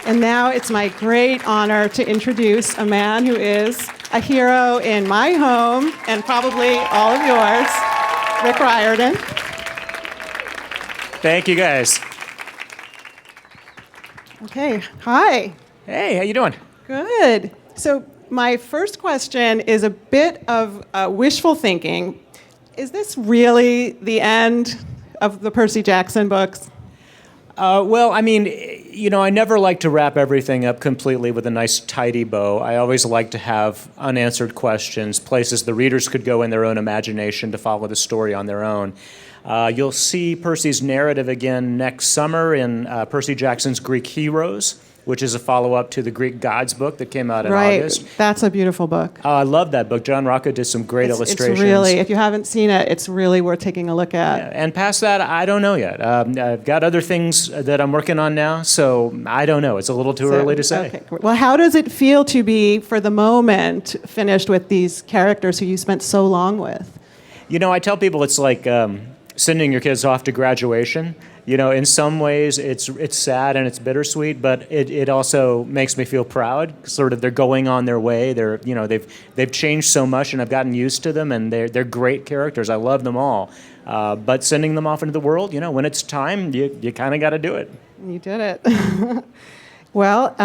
And now it's my great honor to introduce a man who is a hero in my home and probably all of yours, Rick Riordan. Thank you, guys. Okay, hi. Hey, how you doing? Good. So my first question is a bit of wishful thinking. Is this really the end of the Percy Jackson books? Well, I mean, I never like to wrap everything up completely with a nice, tidy bow. I always like to have unanswered questions, places the readers could go in their own imagination to follow the story on their own. You'll see Percy's narrative again next summer in Percy Jackson's Greek Heroes, which is a follow-up to the Greek Gods book that came out in August. That's a beautiful book. I love that book. John Rocco did some great illustrations. It's really, if you haven't seen it, it's really worth taking a look at. Yeah, and past that, I don't know yet. I've got other things that I'm working on now, so I don't know. It's a little too early to say. Okay. Well, how does it feel to be, for the moment, finished with these characters who you spent so long with? I tell people it's like sending your kids off to graduation. In some ways it's sad and it's bittersweet, but it also makes me feel proud. Sort of, they're going on their way. They've changed so much, and I've gotten used to them, and they're great characters. I love them all. But sending them off into the world, when it's time, you kind of got to do it. You did it. Well,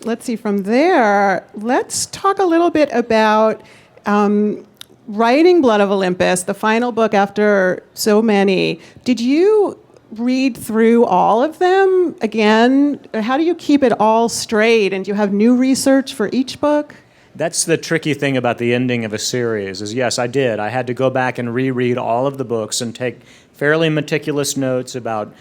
let's see. From there, let's talk a little bit about writing Blood of Olympus, the final book after so many. Did you read through all of them again? How do you keep it all straight? And do you have new research for each book? That's the tricky thing about the ending of a series is, yes, I did. I had to go back and reread all of the books and take fairly meticulous notes about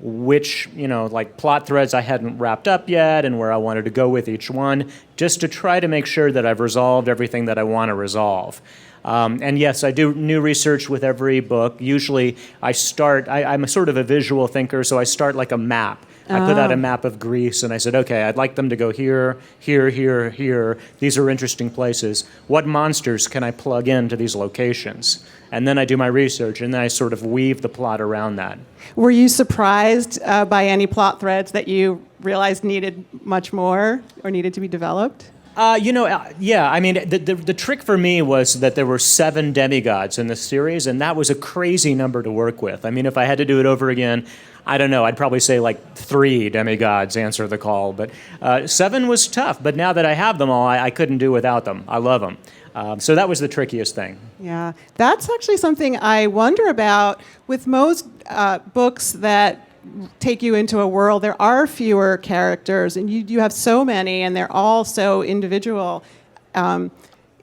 which, like plot threads I hadn't wrapped up yet and where I wanted to go with each one, just to try to make sure that I've resolved everything that I want to resolve. And yes, I do new research with every book. Usually I'm a sort of a visual thinker, so I start like a map. I put out a map of Greece, and I said, okay, I'd like them to go here, here, here, here. These are interesting places. What monsters can I plug into these locations? And then I do my research, and then I sort of weave the plot around that. Were you surprised by any plot threads that you realized needed much more or needed to be developed? Yeah. I mean, the trick for me was that there were 7 demigods in this series, and that was a crazy number to work with. I mean, if I had to do it over again, I don't know, I'd probably say like 3 demigods answer the call. But 7 was tough. But now that I have them all, I couldn't do without them. I love them. So that was the trickiest thing. Yeah, that's actually something I wonder about with most books that take you into a world. There are fewer characters, and you have so many, and they're all so individual.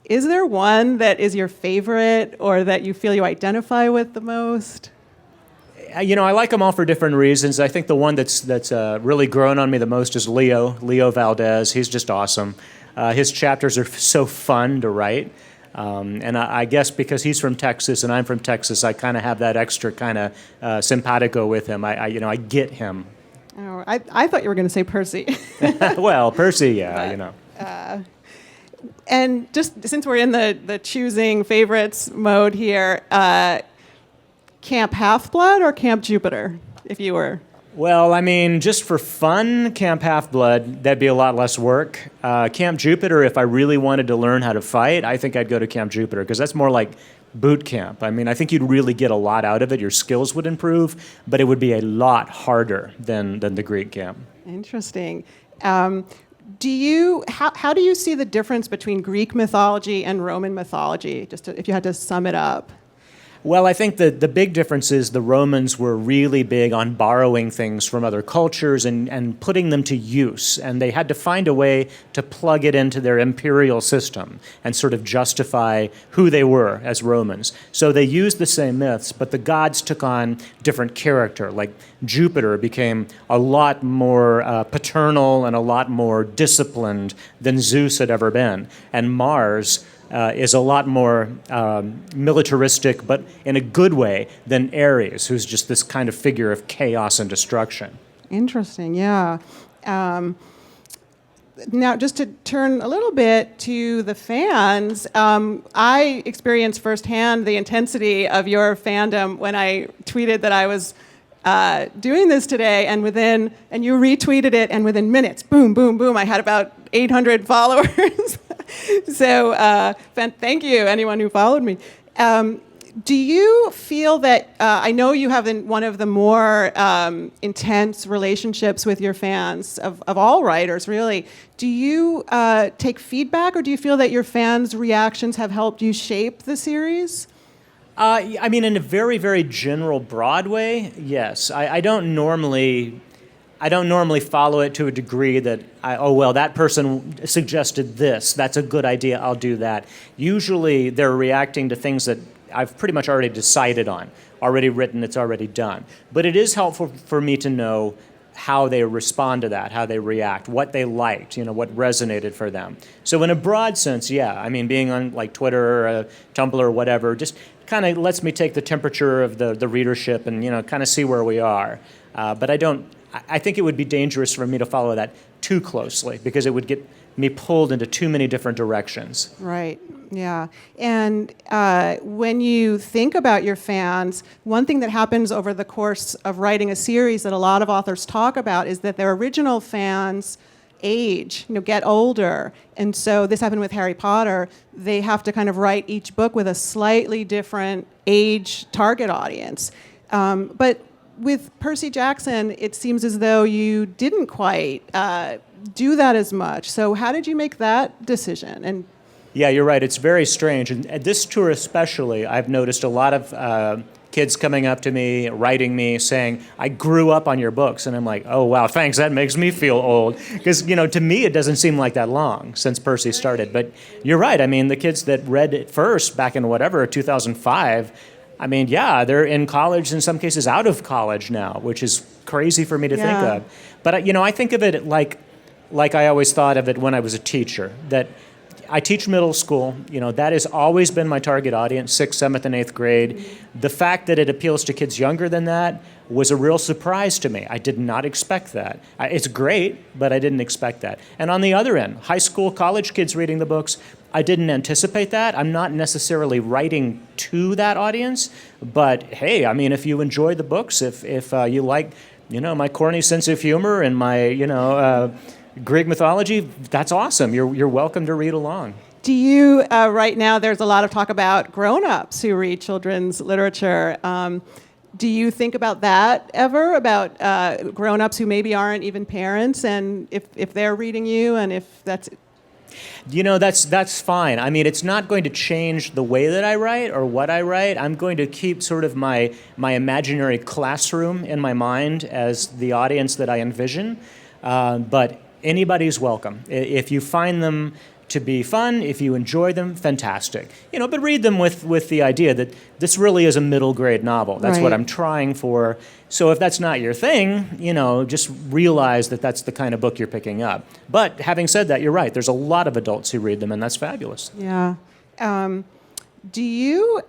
Is there one that is your favorite or that you feel you identify with the most? I like them all for different reasons. I think the one that's really grown on me the most is Leo Valdez. He's just awesome. His chapters are so fun to write. And I guess because he's from Texas and I'm from Texas, I kind of have that extra kind of simpatico with him. I get him. Oh, I thought you were going to say Percy. Well, Percy, yeah, And just since we're in the choosing favorites mode here, Camp Half-Blood or Camp Jupiter, if you were? Well, I mean, just for fun, Camp Half-Blood, that'd be a lot less work. Camp Jupiter, if I really wanted to learn how to fight, I think I'd go to Camp Jupiter, because that's more like boot camp. I mean, I think you'd really get a lot out of it. Your skills would improve, but it would be a lot harder than the Greek camp. Interesting. How do you see the difference between Greek mythology and Roman mythology, if you had to sum it up? Well, I think the big difference is the Romans were really big on borrowing things from other cultures and putting them to use. And they had to find a way to plug it into their imperial system and sort of justify who they were as Romans. So they used the same myths, but the gods took on different character. Like Jupiter became a lot more paternal and a lot more disciplined than Zeus had ever been. And Mars is a lot more militaristic, but in a good way, than Ares, who's just this kind of figure of chaos and destruction. Interesting, yeah. Now, just to turn a little bit to the fans, I experienced firsthand the intensity of your fandom when I tweeted that I was doing this today, and you retweeted it, and within minutes, boom, boom, boom, I had about 800 followers. So thank you, anyone who followed me. Do you feel that, I know you have one of the more intense relationships with your fans of all writers, really. Do you take feedback, or do you feel that your fans' reactions have helped you shape the series? I mean, in a very, very general, broad way, yes. I don't normally follow it to a degree that, that person suggested this. That's a good idea. I'll do that. Usually, they're reacting to things that I've pretty much already decided on, already written, it's already done. But it is helpful for me to know how they respond to that, how they react, what they liked, what resonated for them. So in a broad sense, yeah, I mean, being on like Twitter or Tumblr or whatever, just kind of lets me take the temperature of the readership and, kind of see where we are. But I think it would be dangerous for me to follow that too closely, because it would get me pulled into too many different directions. Right. Yeah. And when you think about your fans, one thing that happens over the course of writing a series that a lot of authors talk about is that their original fans age, get older. And so this happened with Harry Potter. They have to kind of write each book with a slightly different age target audience. But with Percy Jackson, it seems as though you didn't quite do that as much. So how did you make that decision? Yeah, you're right. It's very strange. And at this tour especially, I've noticed a lot of kids coming up to me, writing me, saying, I grew up on your books. And I'm like, oh, wow, thanks. That makes me feel old. Because, to me, it doesn't seem like that long since Percy started. But you're right. I mean, the kids that read it first back in 2005, I mean, yeah, they're in college, in some cases out of college now, which is crazy for me to think of. But, I think of it like I always thought of it when I was a teacher, that I teach middle school. That has always been my target audience, 6th, 7th, and 8th grade. The fact that it appeals to kids younger than that was a real surprise to me. I did not expect that. It's great, but I didn't expect that. And on the other end, high school, college kids reading the books, I didn't anticipate that. I'm not necessarily writing to that audience, but hey, I mean, if you enjoy the books, if you like, my corny sense of humor and my, Greek mythology, that's awesome. You're welcome to read along. Do you, right now, there's a lot of talk about grown-ups who read children's literature. Do you think about that ever, about grown-ups who maybe aren't even parents, and if they're reading you, and if that's... That's fine. I mean, it's not going to change the way that I write or what I write. I'm going to keep sort of my imaginary classroom in my mind as the audience that I envision. But anybody's welcome. If you find them to be fun, if you enjoy them, fantastic. But read them with the idea that this really is a middle grade novel. That's what I'm trying for. So if that's not your thing, just realize that that's the kind of book you're picking up. But having said that, you're right. There's a lot of adults who read them, and that's fabulous. Yeah. Do you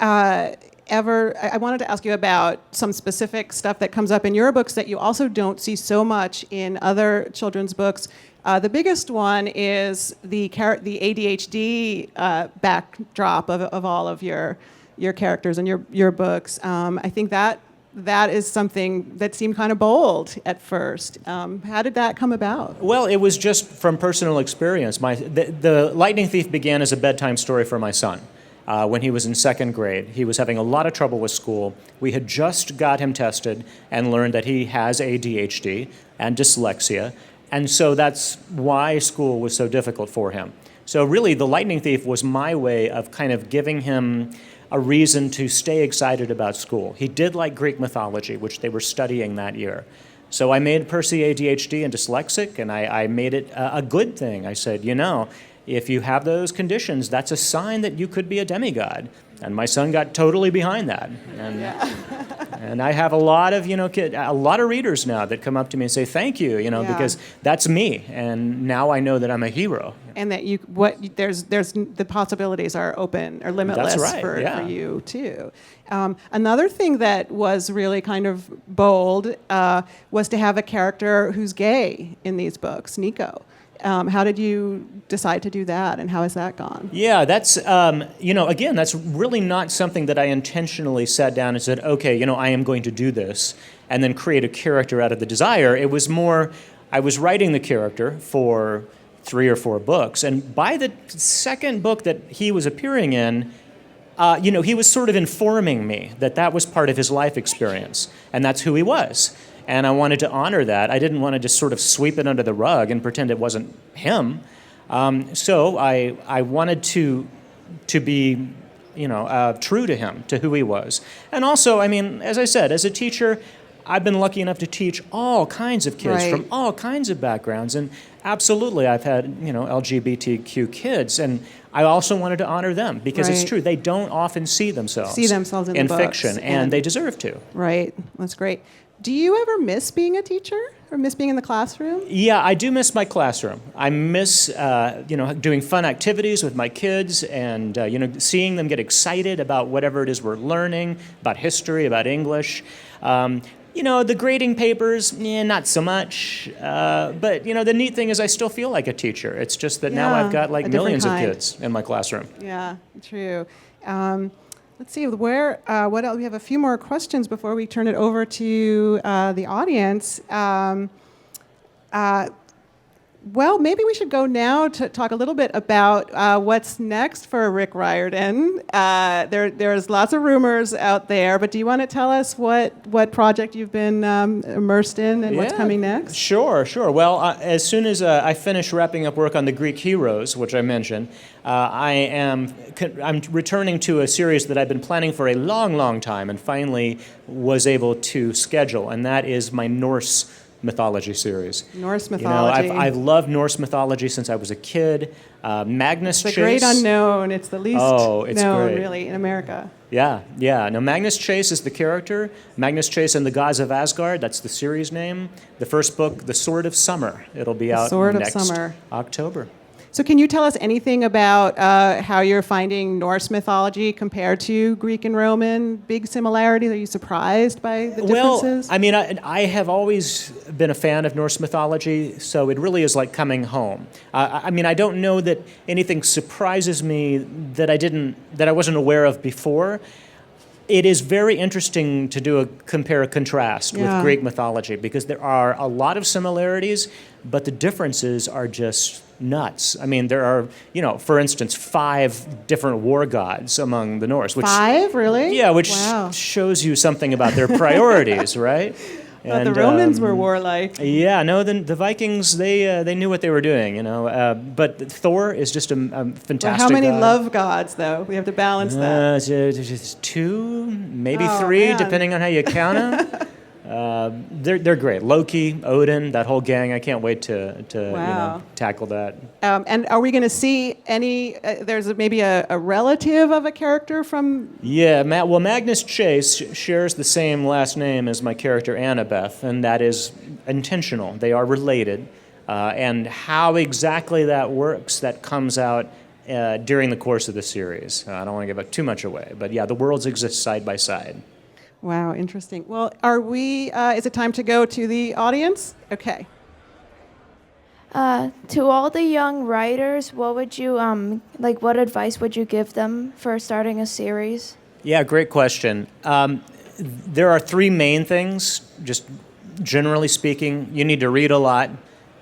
I wanted to ask you about some specific stuff that comes up in your books that you also don't see so much in other children's books. The biggest one is the ADHD backdrop of all of your characters and your books. I think that is something that seemed kind of bold at first. How did that come about? Well, it was just from personal experience. The Lightning Thief began as a bedtime story for my son. When he was in 2nd grade. He was having a lot of trouble with school. We had just got him tested and learned that he has ADHD and dyslexia. And so that's why school was so difficult for him. So really, The Lightning Thief was my way of kind of giving him a reason to stay excited about school. He did like Greek mythology, which they were studying that year. So I made Percy ADHD and dyslexic, and I made it a good thing. I said, if you have those conditions, that's a sign that you could be a demigod. And my son got totally behind that. And I have a lot of, a lot of readers now that come up to me and say, thank you, because that's me. And now I know that I'm a hero. And that there's the possibilities are open or limitless for you too. Another thing that was really kind of bold was to have a character who's gay in these books, Nico. How did you decide to do that, and how has that gone? Yeah, that's, again, that's really not something that I intentionally sat down and said, okay, I am going to do this, and then create a character out of the desire. It was more, I was writing the character for 3 or 4 books, and by the second book that he was appearing in, he was sort of informing me that that was part of his life experience, and that's who he was. And I wanted to honor that. I didn't want to just sort of sweep it under the rug and pretend it wasn't him. So I wanted to be, true to him, to who he was. And also, as I said, as a teacher, I've been lucky enough to teach all kinds of kids from all kinds of backgrounds. And absolutely, I've had, LGBTQ kids. And I also wanted to honor them because it's true. They don't often see themselves in the fiction, books, and they deserve to. Right. That's great. Do you ever miss being a teacher or miss being in the classroom? Yeah, I do miss my classroom. I miss, doing fun activities with my kids and, seeing them get excited about whatever it is we're learning, about history, about English. The grading papers, not so much. But, the neat thing is I still feel like a teacher. It's just that now I've got millions of kids in my classroom. Yeah, true. Let's see, what else? We have a few more questions before we turn it over to the audience. Well, maybe we should go now to talk a little bit about what's next for Rick Riordan. There's lots of rumors out there, but do you want to tell us what project you've been immersed in and what's coming next? Sure. Well, as soon as I finish wrapping up work on the Greek heroes, which I mentioned, I'm returning to a series that I've been planning for a long, long time and finally was able to schedule, and that is my Norse mythology series. Norse mythology. I've loved Norse mythology since I was a kid. Magnus Chase. It's the great unknown. It's the least known, great. Really, in America. Yeah. No, Magnus Chase is the character. Magnus Chase and the Gods of Asgard, that's the series name. The first book, The Sword of Summer. It'll be out next October. So can you tell us anything about how you're finding Norse mythology compared to Greek and Roman? Big similarities? Are you surprised by the differences? Well, I have always been a fan of Norse mythology, so it really is like coming home. I don't know that anything surprises me that I wasn't aware of before. It is very interesting to do a compare and contrast with Greek mythology because there are a lot of similarities, but the differences are just nuts. There are, for instance, 5 different war gods among the Norse. 5, really? Yeah, which shows you something about their priorities, right? But the Romans were warlike. Yeah, no, the Vikings, they knew what they were doing, But Thor is just a fantastic Well, how many god. love gods, though? We have to balance that. Just 2, maybe 3, depending on how you count them. They're great. Loki, Odin, that whole gang. I can't wait to tackle that. And are we going to see any? There's maybe a relative of a character from. Yeah, Magnus Chase shares the same last name as my character Annabeth, and that is intentional. They are related, and how exactly that works, that comes out during the course of the series. I don't want to give too much away, but the worlds exist side by side. Wow, interesting. Well, is it time to go to the audience? Okay. To all the young writers, what would you, what advice would you give them for starting a series? Yeah, great question. There are 3 main things, just generally speaking. You need to read a lot,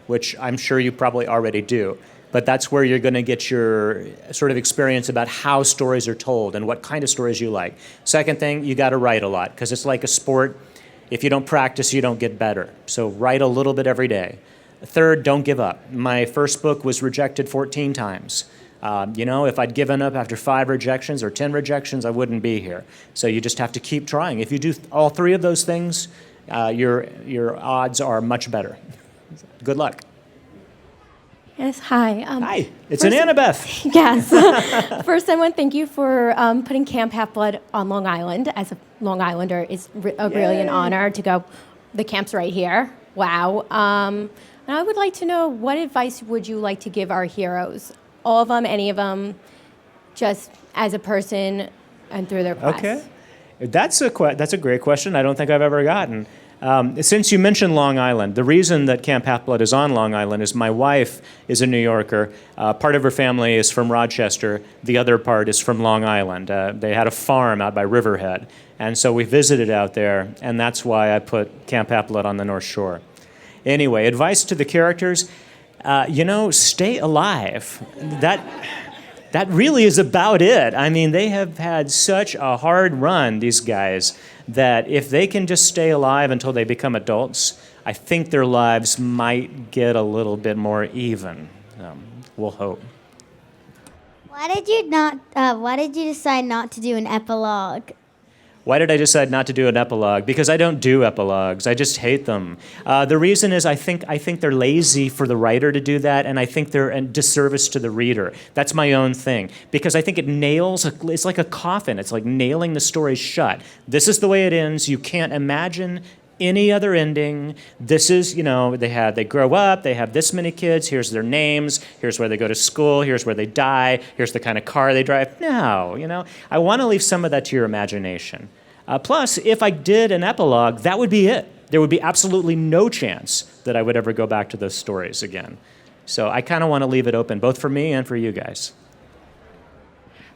which I'm sure you probably already do. But that's where you're going to get your sort of experience about how stories are told and what kind of stories you like. Second thing, you got to write a lot because it's like a sport. If you don't practice, you don't get better. So write a little bit every day. Third, don't give up. My first book was rejected 14 times. If I'd given up after 5 rejections or 10 rejections, I wouldn't be here. So you just have to keep trying. If you do all 3 of those things, your odds are much better. Good luck. Yes, hi. Hi, it's an Annabeth. Yes. First, I want to thank you for putting Camp Half-Blood on Long Island. As a Long Islander, it's really an honor to go. The camp's right here. Wow. And I would like to know, what advice would you like to give our heroes? All of them, any of them, just as a person and through their quest. Okay. That's a great question I don't think I've ever gotten. Since you mentioned Long Island, the reason that Camp Half-Blood is on Long Island is my wife is a New Yorker. Part of her family is from Rochester. The other part is from Long Island. They had a farm out by Riverhead. And so we visited out there, and that's why I put Camp Half-Blood on the North Shore. Anyway, advice to the characters, stay alive. That really is about it. I mean, they have had such a hard run, these guys, that if they can just stay alive until they become adults, I think their lives might get a little bit more even. We'll hope. Why did you decide not to do an epilogue? Why did I decide not to do an epilogue? Because I don't do epilogues. I just hate them. The reason is I think they're lazy for the writer to do that, and I think they're a disservice to the reader. That's my own thing. Because I think it's like a coffin. It's like nailing the story shut. This is the way it ends. You can't imagine any other ending. This is, they grow up, they have this many kids, here's their names, here's where they go to school, here's where they die, here's the kind of car they drive. No, I want to leave some of that to your imagination. Plus, if I did an epilogue, that would be it. There would be absolutely no chance that I would ever go back to those stories again. So I kind of want to leave it open, both for me and for you guys.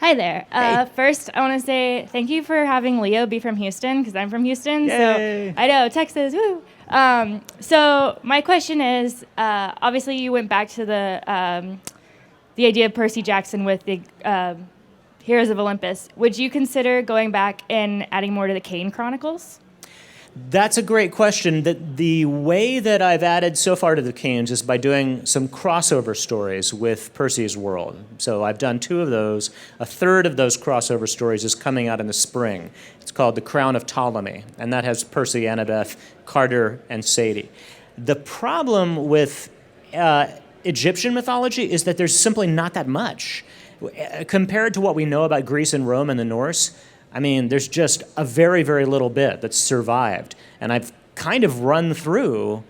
Hi there. First, I want to say thank you for having Leo be from Houston, because I'm from Houston. Yay. So I know, Texas, woo! So my question is, obviously you went back to the idea of Percy Jackson with the Heroes of Olympus. Would you consider going back and adding more to the Kane Chronicles? That's a great question. The way that I've added so far to the Canes is by doing some crossover stories with Percy's world. So I've done 2 of those. A third of those crossover stories is coming out in the spring. It's called The Crown of Ptolemy, and that has Percy, Annabeth, Carter, and Sadie. The problem with Egyptian mythology is that there's simply not that much. Compared to what we know about Greece and Rome and the Norse, I mean, there's just a very, very little bit that's survived. And I've kind of run through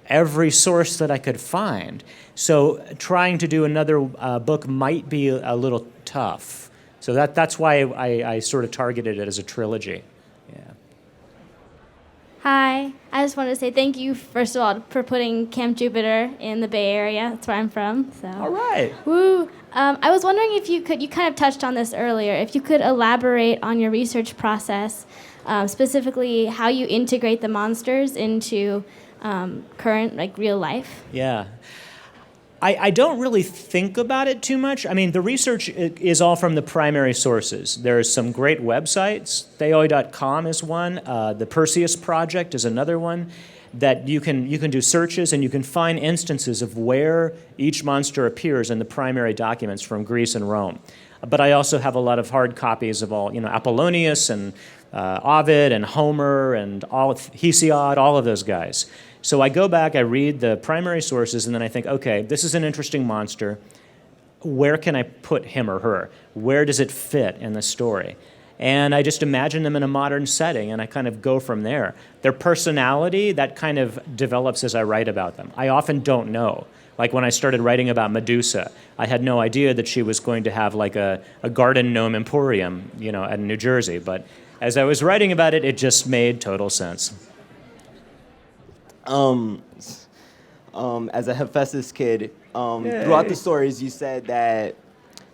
every source that I could find. So trying to do another book might be a little tough. So that's why I sort of targeted it as a trilogy. Yeah. Hi, I just wanted to say thank you, first of all, for putting Camp Jupiter in the Bay Area. That's where I'm from. So. All right. Woo! I was wondering if you kind of touched on this earlier, if you could elaborate on your research process, specifically how you integrate the monsters into current, real life. Yeah. I don't really think about it too much. I mean, the research is all from the primary sources. There's some great websites. Theoi.com is one. The Perseus Project is another one. That you can do searches and you can find instances of where each monster appears in the primary documents from Greece and Rome. But I also have a lot of hard copies of all, Apollonius and Ovid and Homer and Hesiod, all of those guys. So I go back, I read the primary sources, and then I think, okay, this is an interesting monster. Where can I put him or her? Where does it fit in the story? And I just imagine them in a modern setting, and I kind of go from there. Their personality, that kind of develops as I write about them. I often don't know. Like when I started writing about Medusa, I had no idea that she was going to have like a garden gnome emporium, in New Jersey. But as I was writing about it, it just made total sense. As a Hephaestus kid, throughout the stories, you said that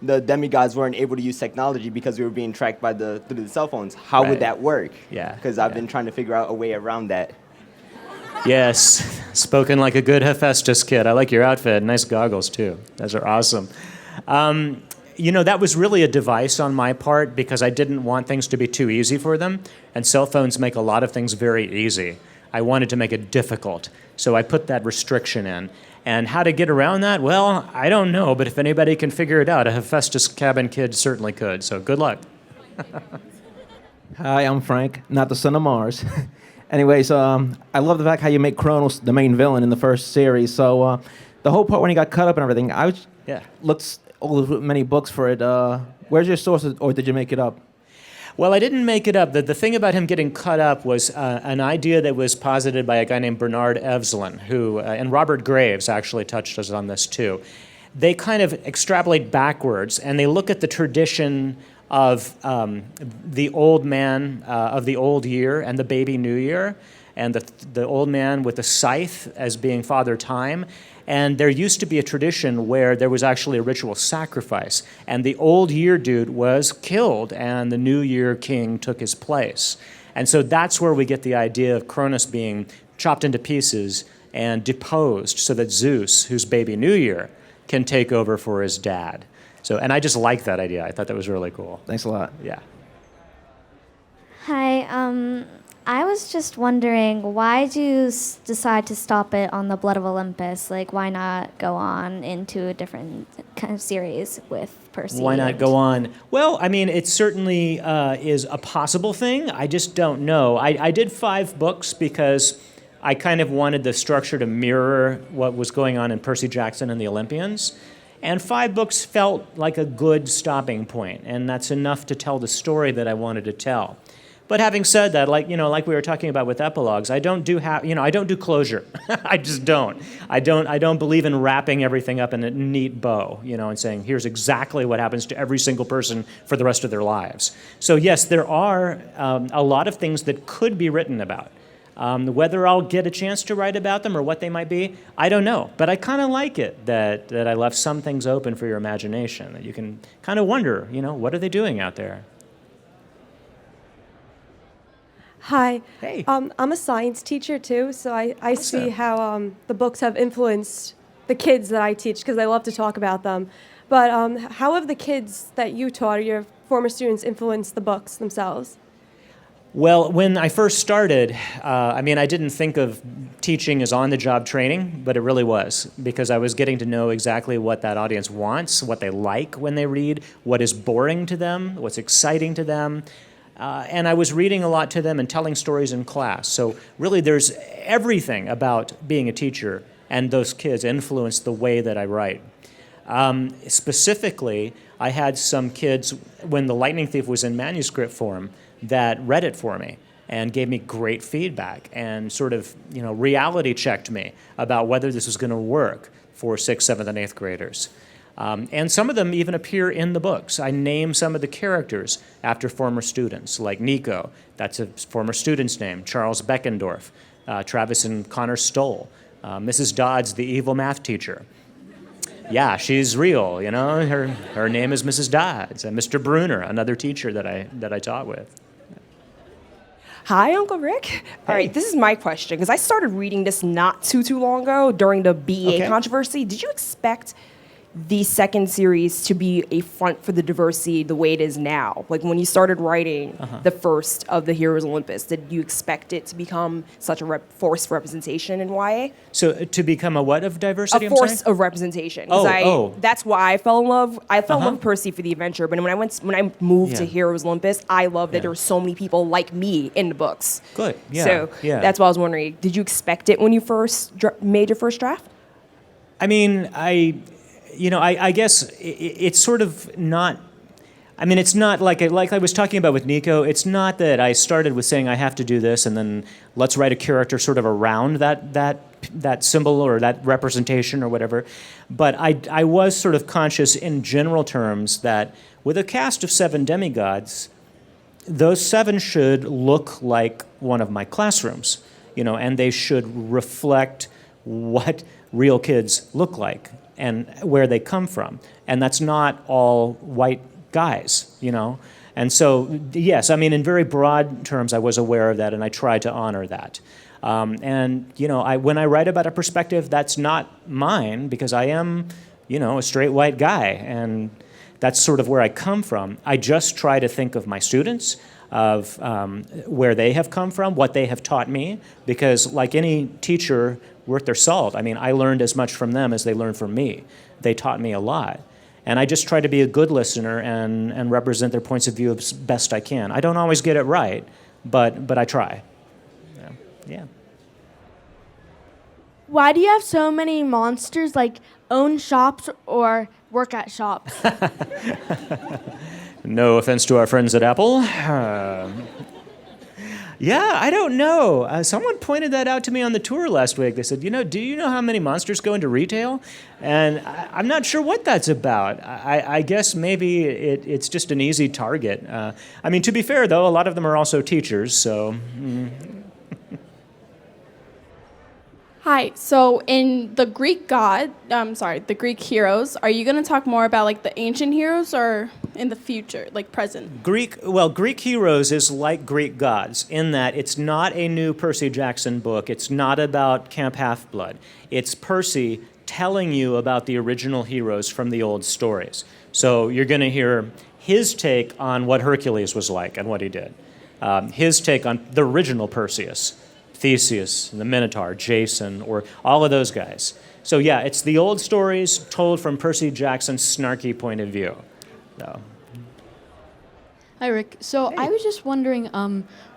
the demigods weren't able to use technology because we were being tracked through the cell phones. How would that work? Yeah. Because I've been trying to figure out a way around that. Yes, spoken like a good Hephaestus kid. I like your outfit. Nice goggles, too. Those are awesome. That was really a device on my part because I didn't want things to be too easy for them, and cell phones make a lot of things very easy. I wanted to make it difficult, so I put that restriction in. And how to get around that? Well, I don't know, but if anybody can figure it out, a Hephaestus cabin kid certainly could, so good luck. Hi, I'm Frank, not the son of Mars. Anyways, I love the fact how you make Kronos the main villain in the first series. So the whole part when he got cut up and everything, I looked many books for it. Where's your sources, or did you make it up? Well, I didn't make it up. The thing about him getting cut up was an idea that was posited by a guy named Bernard Evslin, who, and Robert Graves actually touched us on this too. They kind of extrapolate backwards, and they look at the tradition of the old man of the old year and the baby new year, and the old man with the scythe as being Father Time. And there used to be a tradition where there was actually a ritual sacrifice, and the old year dude was killed, and the new year king took his place. And so that's where we get the idea of Cronus being chopped into pieces and deposed so that Zeus, who's baby New Year, can take over for his dad. So, and I just like that idea. I thought that was really cool. Thanks a lot. Yeah. Hi, I was just wondering, why did you decide to stop it on the Blood of Olympus? Like, why not go on into a different kind of series with Percy? Why not go on? Well, I mean, it certainly is a possible thing. I just don't know. I did 5 books because I kind of wanted the structure to mirror what was going on in Percy Jackson and the Olympians. And 5 books felt like a good stopping point, and that's enough to tell the story that I wanted to tell. But having said that, like we were talking about with epilogues, I don't do I don't do closure. I just don't. I don't believe in wrapping everything up in a neat bow, and saying here's exactly what happens to every single person for the rest of their lives. So yes, there are a lot of things that could be written about. Whether I'll get a chance to write about them or what they might be, I don't know. But I kind of like it that I left some things open for your imagination, that you can kind of wonder, what are they doing out there? Hi. Hey. I'm a science teacher too, so I see how the books have influenced the kids that I teach because I love to talk about them. But how have the kids that you taught or your former students influenced the books themselves? Well, when I first started, I didn't think of teaching as on-the-job training, but it really was, because I was getting to know exactly what that audience wants, what they like when they read, what is boring to them, what's exciting to them. And I was reading a lot to them and telling stories in class. So really there's everything about being a teacher and those kids influenced the way that I write. Specifically, I had some kids, when The Lightning Thief was in manuscript form, that read it for me and gave me great feedback and sort of, reality checked me about whether this was going to work for 6th, 7th, and 8th graders. And some of them even appear in the books. I name some of the characters after former students, like Nico, that's a former student's name, Charles Beckendorf, Travis and Connor Stoll, Mrs. Dodds, the evil math teacher. Yeah, she's real, her name is Mrs. Dodds, and Mr. Bruner, another teacher that I taught with. Hi, Uncle Rick. All right, this is my question, because I started reading this not too long ago during the BEA controversy. Did you expect the second series to be a front for the diversity the way it is now? Like when you started writing the first of the Heroes of Olympus, did you expect it to become such a force of representation in YA? So to become a what of diversity? A force of representation. That's why I fell in love. I fell in love with Percy for the adventure, but when I moved to Heroes of Olympus, I loved that there were so many people like me in the books. Good. Yeah. So that's why I was wondering, did you expect it when you first made your first draft? I guess it's sort of not. It's not like I was talking about with Nico. It's not that I started with saying I have to do this and then let's write a character sort of around that symbol or that representation or whatever. But I was sort of conscious in general terms that with a cast of 7 demigods, those 7 should look like one of my classrooms, and they should reflect what real kids look like and where they come from. And that's not all white guys, And so, yes, in very broad terms, I was aware of that, and I tried to honor that. When I write about a perspective, that's not mine, because I am, a straight white guy, and that's sort of where I come from. I just try to think of my students, of where they have come from, what they have taught me, because like any teacher worth their salt, I learned as much from them as they learned from me. They taught me a lot. And I just try to be a good listener and represent their points of view as best I can. I don't always get it right, but I try. Yeah. Why do you have so many monsters, own shops or work at shops? No offense to our friends at Apple. I don't know. Someone pointed that out to me on the tour last week. They said, do you know how many monsters go into retail? And I'm not sure what that's about. I guess maybe it's just an easy target. To be fair, though, a lot of them are also teachers, so... Hi. So in the Greek the Greek heroes, are you going to talk more about like the ancient heroes or in the future, like present? Greek Heroes is like Greek gods in that it's not a new Percy Jackson book. It's not about Camp Half-Blood. It's Percy telling you about the original heroes from the old stories. So you're going to hear his take on what Hercules was like and what he did. His take on the original Perseus, Theseus, the Minotaur, Jason, or all of those guys. So yeah, it's the old stories told from Percy Jackson's snarky point of view. So. Hi, Rick. So I was just wondering,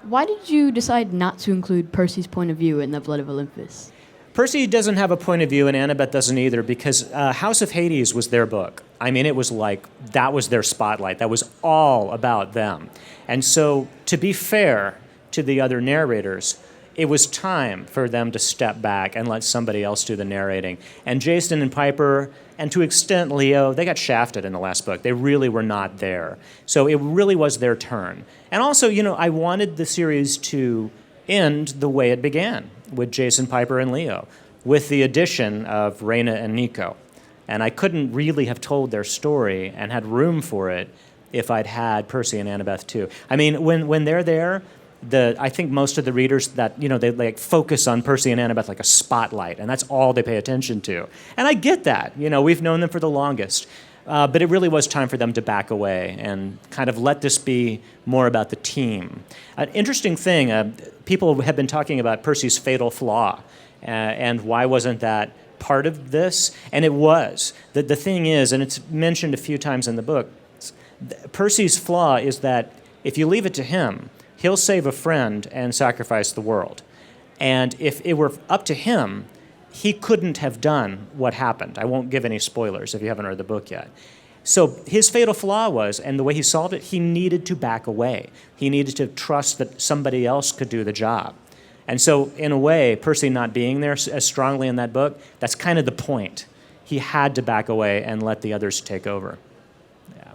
why did you decide not to include Percy's point of view in the Blood of Olympus? Percy doesn't have a point of view, and Annabeth doesn't either, because House of Hades was their book. I mean, it was like, that was their spotlight. That was all about them. And so, to be fair to the other narrators, it was time for them to step back and let somebody else do the narrating. And Jason and Piper, and to an extent Leo, they got shafted in the last book. They really were not there. So it really was their turn. And also, I wanted the series to end the way it began, with Jason, Piper, and Leo, with the addition of Reyna and Nico. And I couldn't really have told their story and had room for it if I'd had Percy and Annabeth too. I mean, when they're there, I think most of the readers that, they like focus on Percy and Annabeth like a spotlight, and that's all they pay attention to. And I get that. We've known them for the longest. But it really was time for them to back away and kind of let this be more about the team. An interesting thing, people have been talking about Percy's fatal flaw, and why wasn't that part of this? And it was. The thing is, and it's mentioned a few times in the book, Percy's flaw is that if you leave it to him, he'll save a friend and sacrifice the world. And if it were up to him, he couldn't have done what happened. I won't give any spoilers if you haven't read the book yet. So his fatal flaw was, and the way he solved it, he needed to back away. He needed to trust that somebody else could do the job. And so, in a way, Percy not being there as strongly in that book, that's kind of the point. He had to back away and let the others take over. Yeah.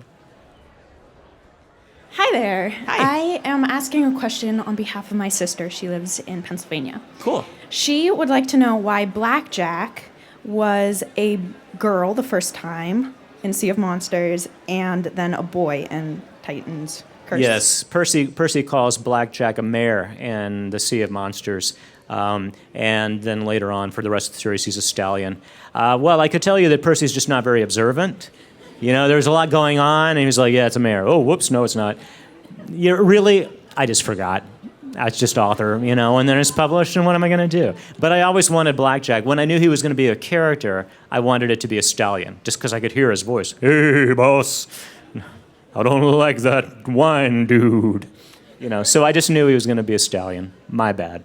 Hi there. Hi. I am asking a question on behalf of my sister. She lives in Pennsylvania. Cool. She would like to know why Blackjack was a girl the first time in Sea of Monsters and then a boy in Titan's Curse. Yes, Percy calls Blackjack a mare in the Sea of Monsters. And then later on, for the rest of the series, he's a stallion. Well, I could tell you that Percy's just not very observant. There's a lot going on, and he was like, yeah, it's a mare. Oh, whoops, no, it's not. Really, I just forgot. That's just author, and then it's published, and what am I going to do? But I always wanted Blackjack. When I knew he was going to be a character, I wanted it to be a stallion, just because I could hear his voice. Hey, boss, I don't like that wine dude. So I just knew he was going to be a stallion. My bad.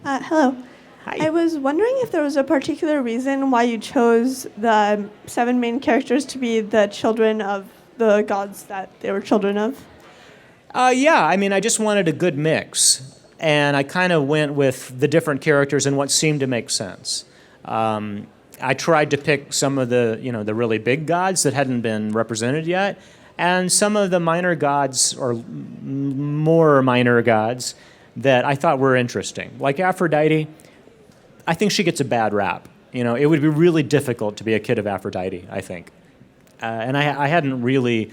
Hello. Hi. I was wondering if there was a particular reason why you chose the 7 main characters to be the children of the gods that they were children of. Yeah, I just wanted a good mix. And I kind of went with the different characters and what seemed to make sense. I tried to pick some of the really big gods that hadn't been represented yet, and some of the minor gods, or more minor gods, that I thought were interesting. Like Aphrodite, I think she gets a bad rap. It would be really difficult to be a kid of Aphrodite, I think. And I hadn't really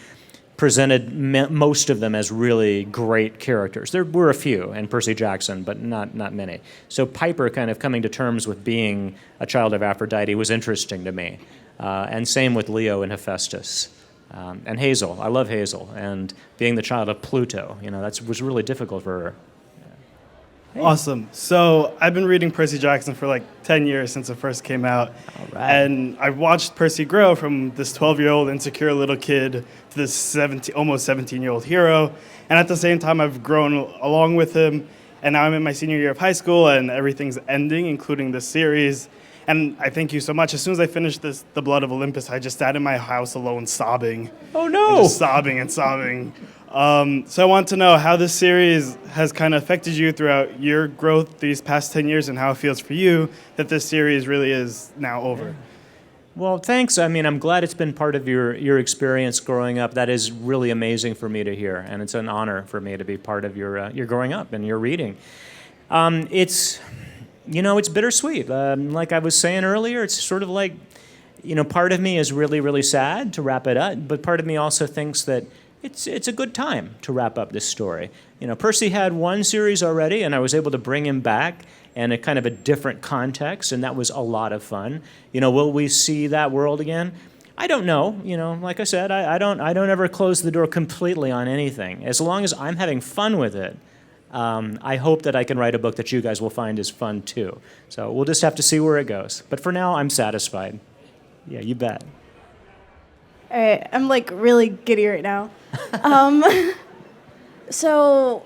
presented most of them as really great characters. There were a few in Percy Jackson, but not many. So Piper kind of coming to terms with being a child of Aphrodite was interesting to me. And same with Leo and Hephaestus. And Hazel. I love Hazel. And being the child of Pluto, that was really difficult for her. Hey. Awesome. So I've been reading Percy Jackson for like 10 years since it first came out. All right. And I've watched Percy grow from this 12-year-old insecure little kid to this almost 17-year-old hero. And at the same time, I've grown along with him. And now I'm in my senior year of high school, and everything's ending, including this series. And I thank you so much. As soon as I finished The Blood of Olympus, I just sat in my house alone sobbing. Oh, no! And just sobbing and sobbing. So I want to know how this series has kind of affected you throughout your growth these past 10 years and how it feels for you that this series really is now over. Well, thanks. I'm glad it's been part of your experience growing up. That is really amazing for me to hear, and it's an honor for me to be part of your growing up and your reading. it's bittersweet. Like I was saying earlier, it's sort of like, part of me is really, really sad to wrap it up, but part of me also thinks that it's a good time to wrap up this story. Percy had one series already, and I was able to bring him back in a kind of a different context, and that was a lot of fun. Will we see that world again? I don't know. Like I said, I don't ever close the door completely on anything. As long as I'm having fun with it, I hope that I can write a book that you guys will find is fun too. So we'll just have to see where it goes. But for now, I'm satisfied. Yeah, you bet. All right, I'm like really giddy right now. So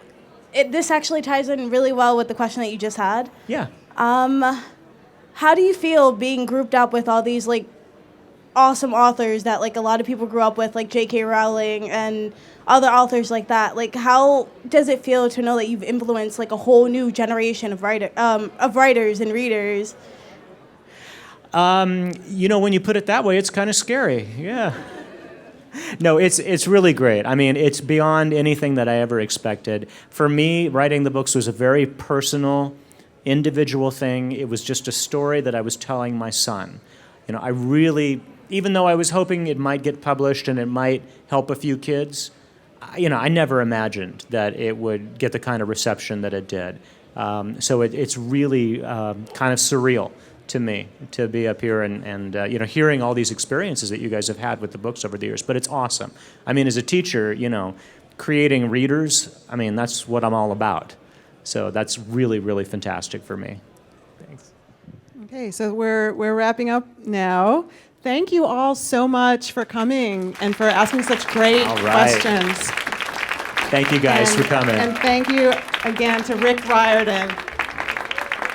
this actually ties in really well with the question that you just had. Yeah. How do you feel being grouped up with all these like awesome authors that like a lot of people grew up with, like J.K. Rowling and other authors like that? Like, how does it feel to know that you've influenced like a whole new generation of writers and readers? When you put it that way, it's kind of scary. Yeah. No, it's really great. I mean, it's beyond anything that I ever expected. For me, writing the books was a very personal, individual thing. It was just a story that I was telling my son. I really, even though I was hoping it might get published and it might help a few kids, I never imagined that it would get the kind of reception that it did. So it's really kind of surreal to me to be up here and hearing all these experiences that you guys have had with the books over the years. But it's awesome. I mean, as a teacher, creating readers, I mean, that's what I'm all about. So that's really, really fantastic for me. Thanks. Okay, so we're wrapping up now. Thank you all so much for coming and for asking such great questions. Thank you guys for coming. And thank you again to Rick Riordan.